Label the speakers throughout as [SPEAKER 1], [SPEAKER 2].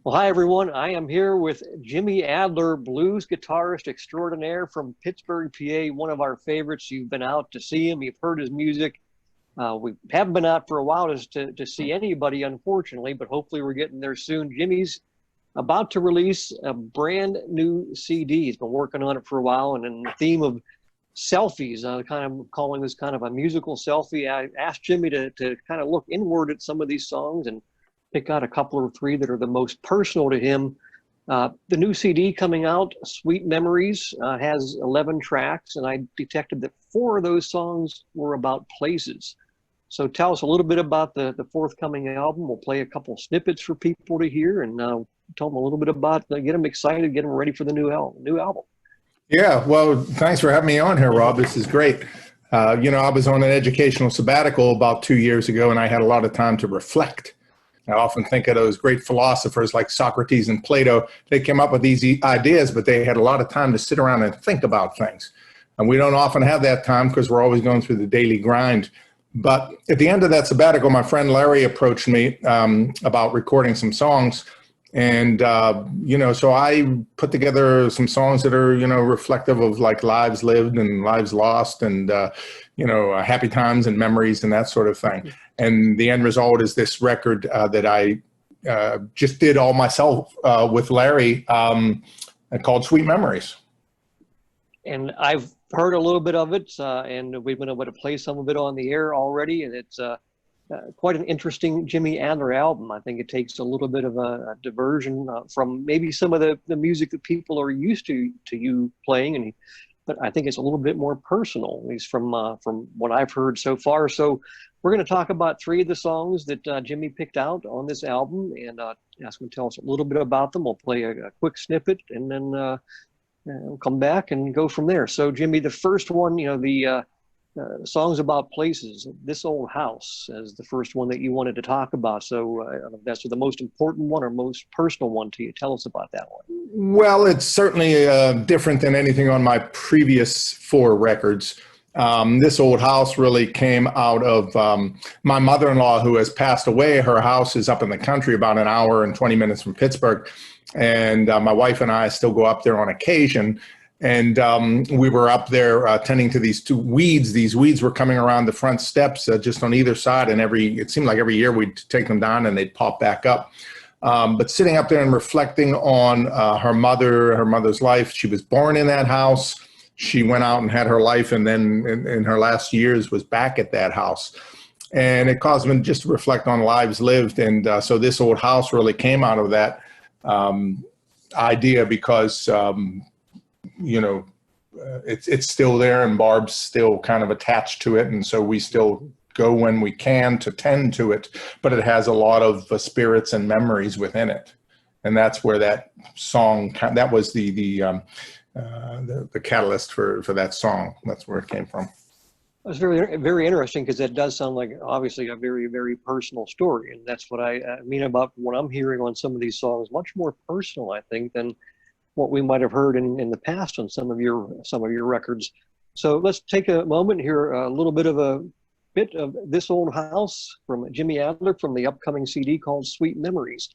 [SPEAKER 1] Well, hi everyone. I am here with Jimmy Adler, blues guitarist extraordinaire from Pittsburgh, PA, one of our favorites. You've been out to see him, you've heard his music. We haven't been out for a while to see anybody, unfortunately, but hopefully we're getting there soon. Jimmy's about to release a brand new CD. He's been working on it for a while, and in the theme of selfies, kind of calling this kind of a musical selfie. I asked Jimmy to kind of look inward at some of these songs and pick out a couple or three that are the most personal to him. The new CD coming out, Sweet Memories, has 11 tracks, and I detected that 4 of those songs were about places. So tell us a little bit about the forthcoming album. We'll play a couple snippets for people to hear, and tell them a little bit about, get them excited, get them ready for the new album.
[SPEAKER 2] Yeah, well, thanks for having me on here, Rob. This is great. I was on an educational sabbatical about 2 years ago, and I had a lot of time to reflect. I often think of those great philosophers like Socrates and Plato. They came up with these ideas, but they had a lot of time to sit around and think about things. And we don't often have that time because we're always going through the daily grind. But at the end of that sabbatical, my friend Larry approached me about recording some songs. And, so I put together some songs that are, reflective of like lives lived and lives lost and, happy times and memories and that sort of thing. And the end result is this record that I just did all myself with Larry called Sweet Memories.
[SPEAKER 1] And I've heard a little bit of it, and we've been able to play some of it on the air already, and it's quite an interesting Jimmy Adler album. I think it takes a little bit of a diversion from maybe some of the music that people are used to you playing, but I think it's a little bit more personal, at least from what I've heard so far. So we're going to talk about 3 of the songs that Jimmy picked out on this album, and ask him to tell us a little bit about them. We'll play a quick snippet, and then we'll come back and go from there. So Jimmy, the first one, the songs about places, This Old House as the first one that you wanted to talk about. So I don't know if that's the most important one or most personal one to you. Tell us about that one.
[SPEAKER 2] Well, it's certainly different than anything on my previous 4 records. This Old House really came out of my mother-in-law, who has passed away. Her house is up in the country about an hour and 20 minutes from Pittsburgh. And my wife and I still go up there on occasion. And we were up there tending to these 2 weeds. These weeds were coming around the front steps just on either side. And it seemed like every year we'd take them down and they'd pop back up. But sitting up there and reflecting on her mother's life, she was born in that house. She went out and had her life, and then in her last years was back at that house. And it caused me just to reflect on lives lived. And so This Old House really came out of that idea because, it's still there, and Barb's still kind of attached to it. And so we still go when we can to tend to it, but it has a lot of spirits and memories within it. And that's where that song, that was the catalyst for that song. That's where it came from.
[SPEAKER 1] It's very, very interesting because that does sound like obviously a very, very personal story. And that's what I mean about what I'm hearing on some of these songs, much more personal, I think, than what we might have heard in the past on some of your records. So let's take a moment here, a little bit of This Old House from Jimmy Adler from the upcoming CD called Sweet Memories.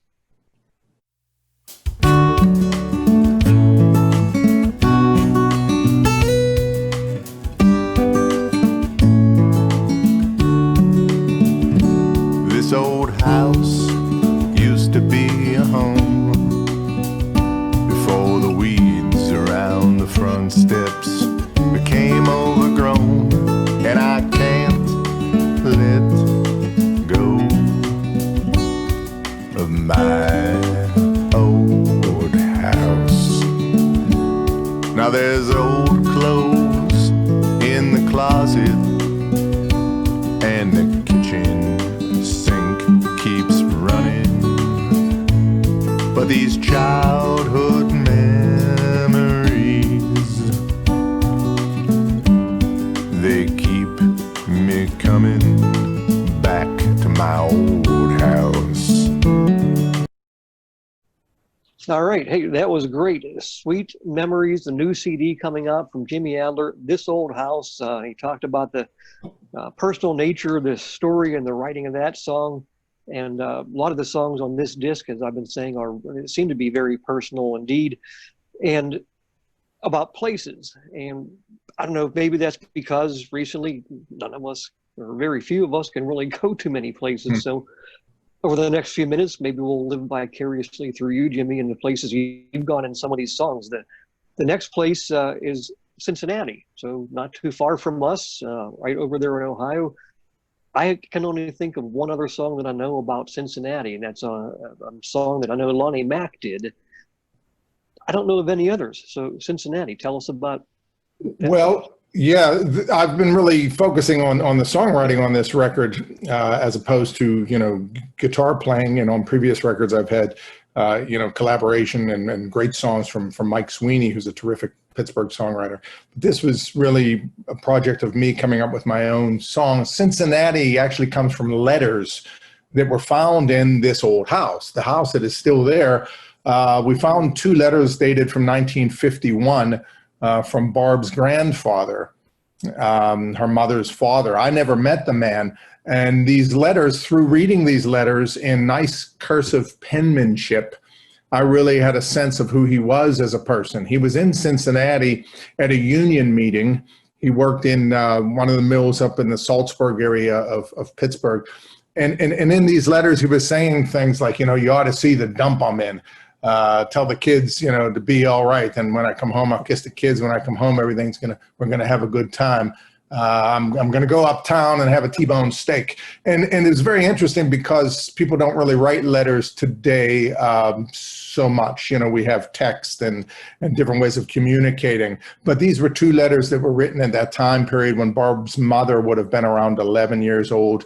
[SPEAKER 3] This old house used to be a home before the weeds around the front steps became overgrown, and I can't let go of my old house. Now there's old clothes in the closet, and the kitchen sink keeps running, but these childhood memories, they keep me coming back to my old house.
[SPEAKER 1] All right. Hey, that was great. Sweet Memories, the new CD coming out from Jimmy Adler, This Old House. He talked about the personal nature of the story and the writing of that song. And a lot of the songs on this disc, as I've been saying, seem to be very personal indeed, and about places. And I don't know, maybe that's because recently none of us, or very few of us, can really go to many places. So over the next few minutes, maybe we'll live vicariously through you, Jimmy, and the places you've gone in some of these songs. The next place is Cincinnati, so not too far from us, right over there in Ohio. I can only think of one other song that I know about Cincinnati, and that's a song that I know Lonnie Mack did. I don't know of any others. So Cincinnati, tell us about that.
[SPEAKER 2] Well, yeah, I've been really focusing on the songwriting on this record, as opposed to, guitar playing. And on previous records, I've had, collaboration and great songs from Mike Sweeney, who's a terrific Pittsburgh songwriter. This was really a project of me coming up with my own songs. Cincinnati actually comes from letters that were found in this old house, the house that is still there. We found 2 letters dated from 1951 from Barb's grandfather, her mother's father. I never met the man. And these letters, through reading these letters in nice cursive penmanship, I really had a sense of who he was as a person. He was in Cincinnati at a union meeting. He worked in one of the mills up in the Salzburg area of Pittsburgh. And in these letters, he was saying things like, you ought to see the dump I'm in. Tell the kids, to be all right. And when I come home, I'll kiss the kids. When I come home, we're going to have a good time. I'm going to go uptown and have a T-bone steak. And it's very interesting because people don't really write letters today so much. We have text and different ways of communicating. But these were 2 letters that were written at that time period when Barb's mother would have been around 11 years old.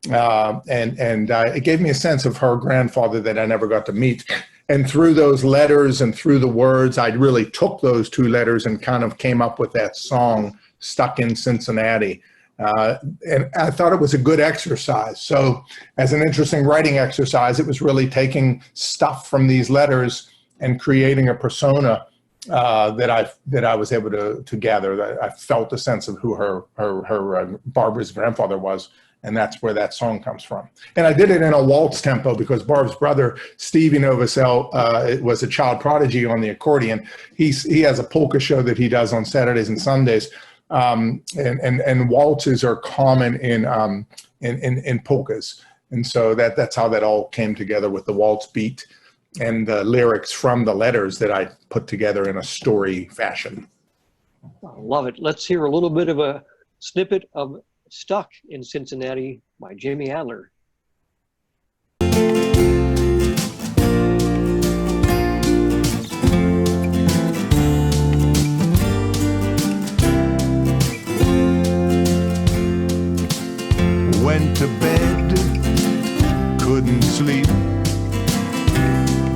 [SPEAKER 2] It gave me a sense of her grandfather that I never got to meet. And through those letters and through the words, I really took those 2 letters and kind of came up with that song, Stuck in Cincinnati. And I thought it was a good exercise. So as an interesting writing exercise, it was really taking stuff from these letters and creating a persona that I was able to gather. That I felt a sense of who her Barbara's grandfather was. And that's where that song comes from. And I did it in a waltz tempo because Barb's brother, Stevie Novosel, was a child prodigy on the accordion. He has a polka show that he does on Saturdays and Sundays. And waltzes are common in polkas. And so that's how that all came together with the waltz beat and the lyrics from the letters that I put together in a story fashion.
[SPEAKER 1] I love it. Let's hear a little bit of a snippet of Stuck in Cincinnati by Jimmy Adler.
[SPEAKER 3] Went to bed, couldn't sleep,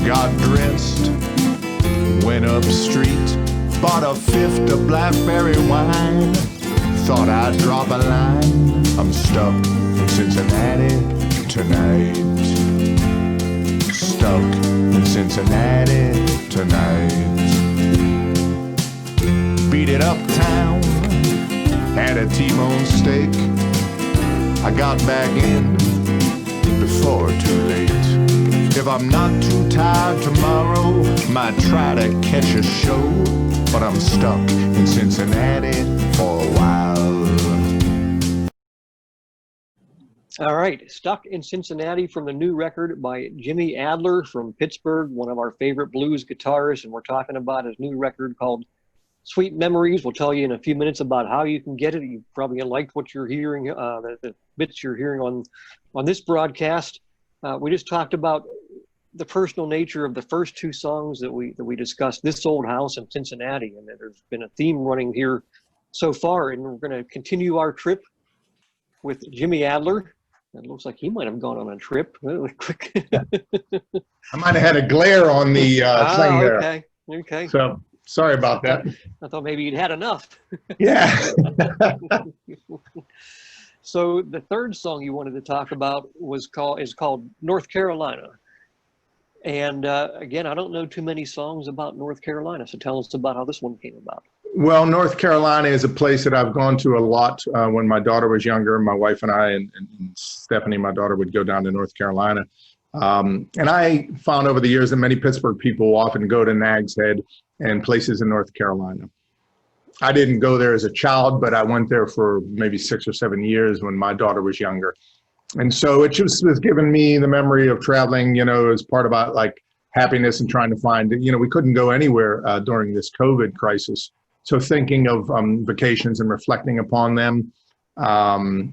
[SPEAKER 3] got dressed, went up street, bought a 5th of blackberry wine. Thought I'd drop a line. I'm stuck in Cincinnati tonight. Stuck in Cincinnati tonight. Beat it uptown, had a T-bone steak. I got back in before too late. If I'm not too tired tomorrow, might try to catch a show. But I'm stuck in Cincinnati for a while.
[SPEAKER 1] All right, Stuck in Cincinnati from the new record by Jimmy Adler from Pittsburgh, one of our favorite blues guitarists, and we're talking about his new record called Sweet Memories. We'll tell you in a few minutes about how you can get it. You probably liked what you're hearing, the bits you're hearing on this broadcast. We just talked about the personal nature of the first 2 songs that we discussed, This Old House and Cincinnati, and there's been a theme running here so far, and we're going to continue our trip with Jimmy Adler. It looks like he might have gone on a trip really quick.
[SPEAKER 2] I might have had a glare on the thing there.
[SPEAKER 1] Okay.
[SPEAKER 2] So sorry about that.
[SPEAKER 1] I thought maybe you'd had enough.
[SPEAKER 2] Yeah.
[SPEAKER 1] So the third song you wanted to talk about is called North Carolina. And again, I don't know too many songs about North Carolina, so tell us about how this one came about.
[SPEAKER 2] Well, North Carolina is a place that I've gone to a lot when my daughter was younger. My wife and I and Stephanie, my daughter, would go down to North Carolina. And I found over the years that many Pittsburgh people often go to Nag's Head and places in North Carolina. I didn't go there as a child, but I went there for maybe 6 or 7 years when my daughter was younger. And so it just was giving me the memory of traveling, you know, as part about like happiness and trying to find, you know, we couldn't go anywhere during this COVID crisis. So thinking of vacations and reflecting upon them, heading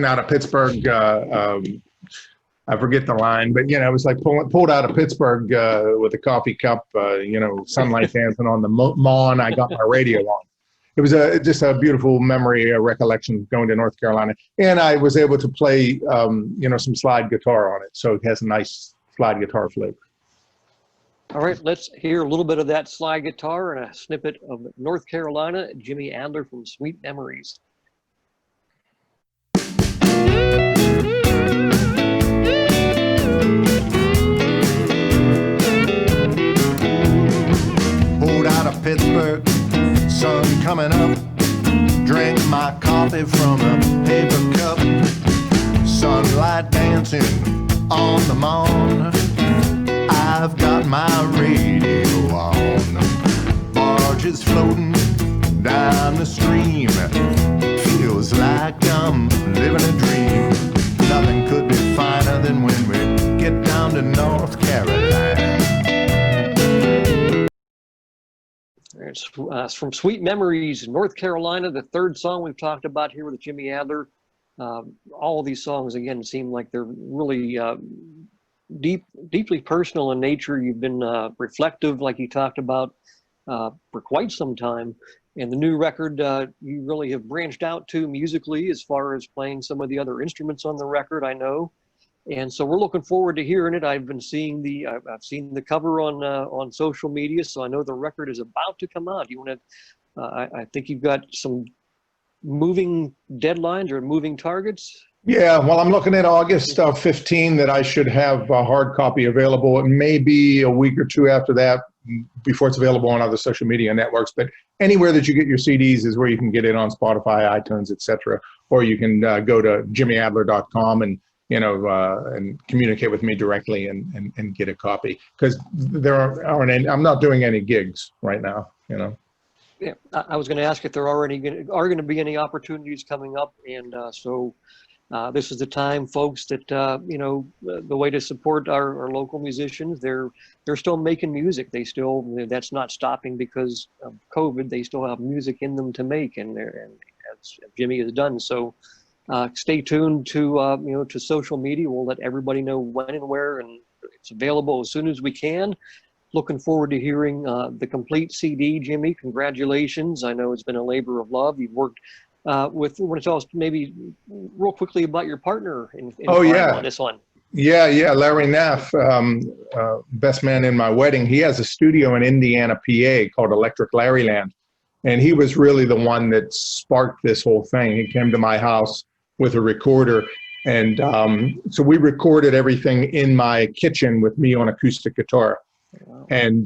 [SPEAKER 2] out of Pittsburgh, I forget the line, but, you know, it was like pulled out of Pittsburgh with a coffee cup, you know, sunlight dancing on the lawn. I got my radio on. It was just a beautiful memory, a recollection going to North Carolina. And I was able to play, you know, some slide guitar on it. So it has a nice slide guitar flavor.
[SPEAKER 1] All right, let's hear a little bit of that slide guitar and a snippet of North Carolina. Jimmy Adler from Sweet Memories.
[SPEAKER 3] Pulled out of Pittsburgh, sun coming up. Drank my coffee from a paper cup. Sunlight dancing on the lawn. I've got my radio on. Barges floating down the stream. Feels like I'm living a dream. Nothing could be finer than when we get down to North Carolina.
[SPEAKER 1] It's from Sweet Memories, North Carolina, the third song we've talked about here with Jimmy Adler. All of these songs, again, seem like they're really deeply personal in nature. You've been reflective, like you talked about, for quite some time. And the new record, you really have branched out to musically as far as playing some of the other instruments on the record, I know. And so we're looking forward to hearing it. I've seen the cover on social media, so I know the record is about to come out. You want to? I think you've got some moving deadlines or moving targets.
[SPEAKER 2] Yeah, well, I'm looking at August 15 that I should have a hard copy available. It may be a week or two after that before it's available on other social media networks. But anywhere that you get your CDs is where you can get it on Spotify, iTunes, etc. Or you can go to jimmyadler.com and and communicate with me directly and get a copy, because there aren't any, I'm not doing any gigs right now, you know.
[SPEAKER 1] Yeah, I was going to ask if there are going to be any opportunities coming up, and so this is the time, folks, that the way to support our local musicians. They're still making music. That's not stopping because of COVID. They still have music in them to make, and as Jimmy has done. So stay tuned to social media. We'll let everybody know when and where, and it's available as soon as we can. Looking forward to hearing the complete CD, Jimmy. Congratulations. I know it's been a labor of love. You've worked with, want to tell us maybe real quickly about your partner in on this one?
[SPEAKER 2] Yeah, Larry Neff, best man in my wedding. He has a studio in Indiana, PA called Electric Larryland. And he was really the one that sparked this whole thing. He came to my house with a recorder. And so we recorded everything in my kitchen with me on acoustic guitar. Wow. And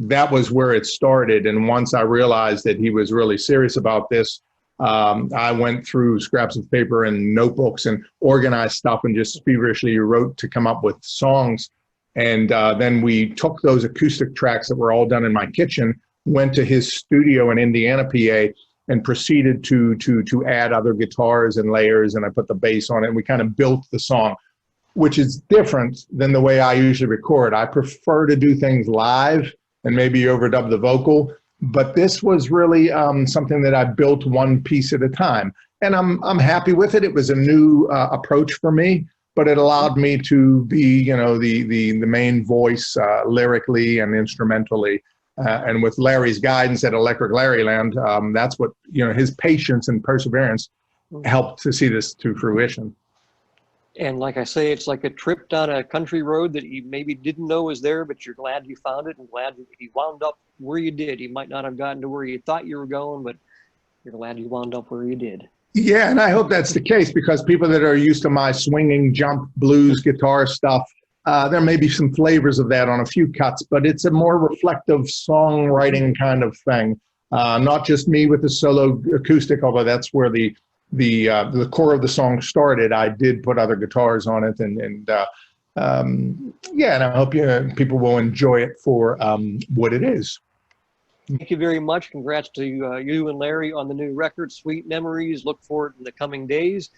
[SPEAKER 2] that was where it started. And once I realized that he was really serious about this, I went through scraps of paper and notebooks and organized stuff and just feverishly wrote to come up with songs. And then we took those acoustic tracks that were all done in my kitchen, went to his studio in Indiana, PA, and proceeded to add other guitars and layers, and I put the bass on it, and we kind of built the song, which is different than the way I usually record. I prefer to do things live and maybe overdub the vocal, but this was really something that I built one piece at a time, and I'm happy with it. It was a new approach for me, but it allowed me to be, the main voice lyrically and instrumentally. And with Larry's guidance at Electric Larryland, that's what, his patience and perseverance helped to see this to fruition.
[SPEAKER 1] And like I say, it's like a trip down a country road that you maybe didn't know was there, but you're glad you found it and glad you wound up where you did. You might not have gotten to where you thought you were going, but you're glad you wound up where you did. Yeah,
[SPEAKER 2] and I hope that's the case, because people that are used to my swinging, jump, blues, guitar stuff, There may be some flavors of that on a few cuts, but it's a more reflective songwriting kind of thing. Not just me with the solo acoustic, although that's where the core of the song started. I did put other guitars on it, and I hope people will enjoy it for what it is.
[SPEAKER 1] Thank you very much. Congrats to you and Larry on the new record, Sweet Memories. Look for it in the coming days.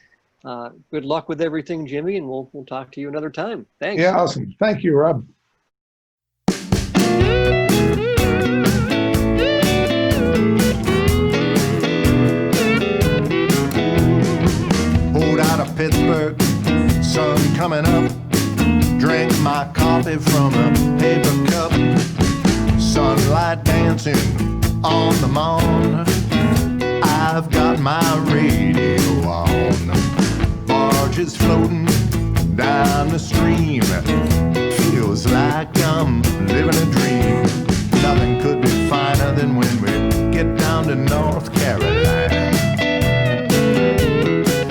[SPEAKER 1] Good luck with everything, Jimmy, and we'll talk to you another time. Thanks.
[SPEAKER 2] Yeah, awesome. Thank you, Rob.
[SPEAKER 3] Pulled out of Pittsburgh, sun coming up. Drank my coffee from a paper cup. Sunlight dancing on the lawn. I've got my radio on. Barges floating down the stream. Feels like I'm living a dream.